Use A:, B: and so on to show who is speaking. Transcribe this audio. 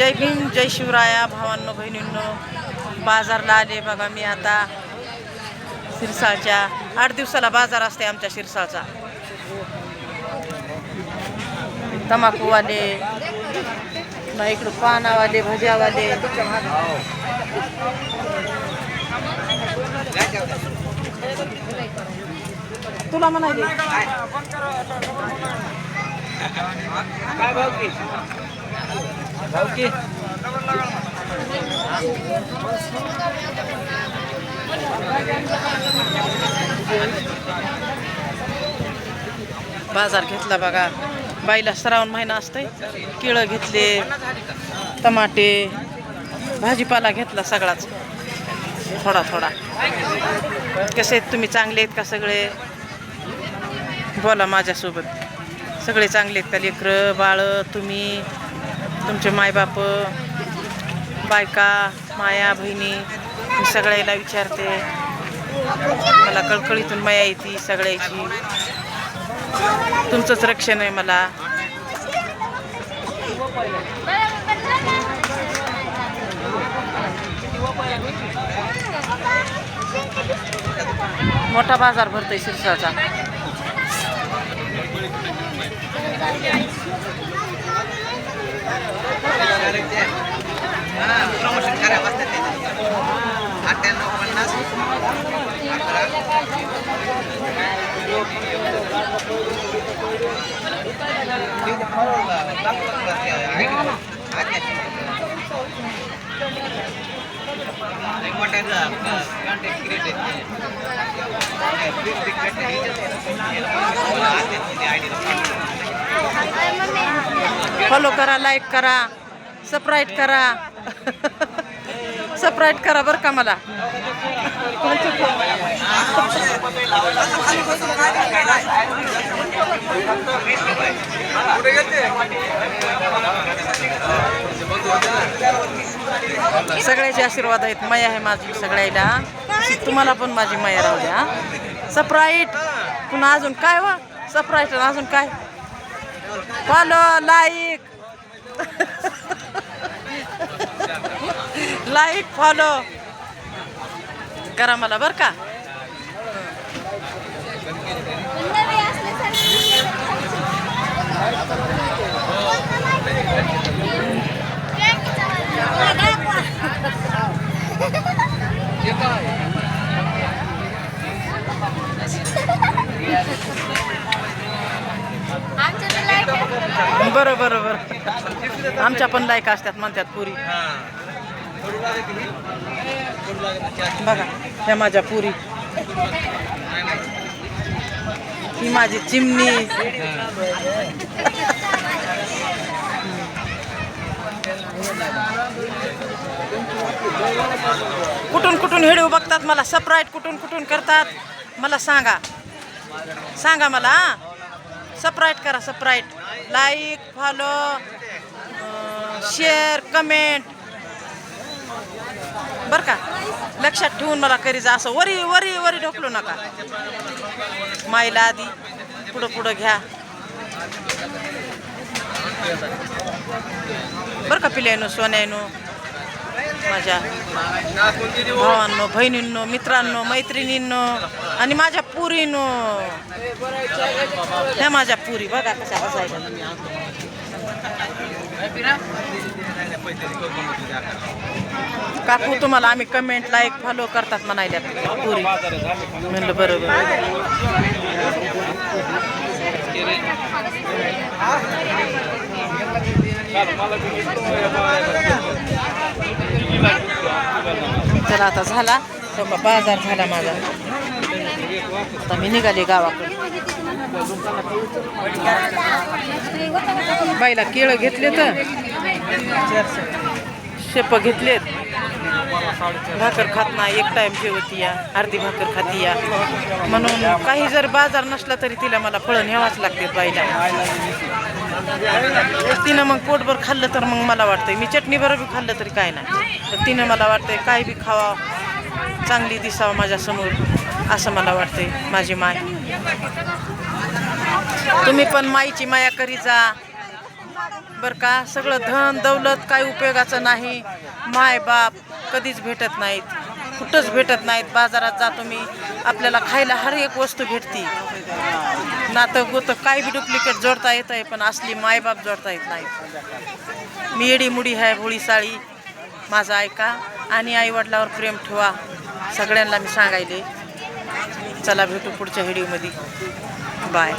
A: जय भीम जय शिवराया भावांनो बहिणींनो. बाजारला आले बघा मी आता शिरसाळच्या. 8 दिवसाला बाजार असते आमच्या शिरसाळचा. तंबाखूवाले ना इकडं पानावाले भज्यावाले. तुला म्हणाले
B: काय भाव की
A: बाजार घेतला बघा. बाईला श्रावण महिना असतोय. केळं घेतले, टमाटे, भाजीपाला घेतला सगळाच थोडा थोडा. कसे आहेत तुम्ही? चांगले आहेत का सगळे? बोला माझ्यासोबत. सगळे चांगले आहेत का? लेकरं बाळं, तुम्ही, तुमचे मायबाप, बायका, माया बहिणी, मी सगळ्याला विचारते. मला कळकळीतून माया येते सगळ्याची. तुमचंच रक्षण आहे मला. मोठा बाजार भरतोय शिरसाळचा.
B: प्रमोशन करावं असतं ते 9850
A: फॉलो करा, लाईक करा, सबस्क्राईब करा. सबस्क्राईब करा बरं का मला. सगळ्याचे आशीर्वाद आहेत. माया आहे माझी सगळ्याला. तुम्हाला पण माझी माया राहू द्या. सबस्क्राईब पुन्हा अजून काय वा सबस्क्राईब अजून काय फॉलो लाईक लाईक फॉलो करा मला बरं का. बरं बरं बरं. आमच्या पण लाईक असतात म्हणतात पुरी. बघा ह्या माझ्या पुरी, ही माझी चिमणी. कुठून कुठून व्हिडिओ बघतात मला सबस्क्राईब कुठून कुठून करतात मला सांगा. सांगा मला. सबस्क्राईब करा, subscribe, like, follow, share, comment बरं का. लक्षात ठेवून मला करी जा. असं वरी वरी वरी ढोकलू नका. माईला आधी पुढं पुढं घ्या बरं का. पिल्यानो, सोन्यानो, माझ्या भावांनो, बहिणींनो, मित्रांनो, मैत्रिणींनो आणि माझ्या पुरीनो. ह्या माझ्या पुरी बघा कशा हसायला. काकू तुम्हाला आम्ही कमेंट, लाईक, फॉलो करतात म्हणायला पुरी. म्हणलं बरोबर. तर आता झाला बाजार झाला माझा. आता मी निघाले गावाकडे. बाईला केळं घेतले तर शेप घेतलेत. भाकर खात नाही, एक टाइम जेवती या, अर्धी भाकर खाती या. म्हणून काही जर बाजार नसला तरी तिला मला फळं न्यावाच लागते बाईला. तिनं मग पोटभर खाल्लं तर मग मला वाटतंय मी चटणी बरोबर खाल्लं तरी काय नाही. तर तिनं मला वाटतंय काय बी खावा, चांगली दिसावं माझ्यासमोर, असं मला वाटतंय माझी माय. तुम्ही पण माईची माया करी जा बरं का. सगळं धन दौलत काही उपयोगाचं नाही. माय बाप कधीच भेटत नाहीत, कुठंच भेटत नाहीत. बाजारात जातो मी, आपल्याला खायला हर एक वस्तू भेटती. नातं गोतं काही बी डुप्लिकेट जोडता येत आहे, पण असली मायबाप जोडता येत नाहीत. मी येडी मुडी आहे, भोळी साळी. माझं ऐका आणि आईवडिलावर प्रेम ठेवा, सगळ्यांना मी सांगायले. चला भेटू पुढच्या व्हिडिओमध्ये. बाय.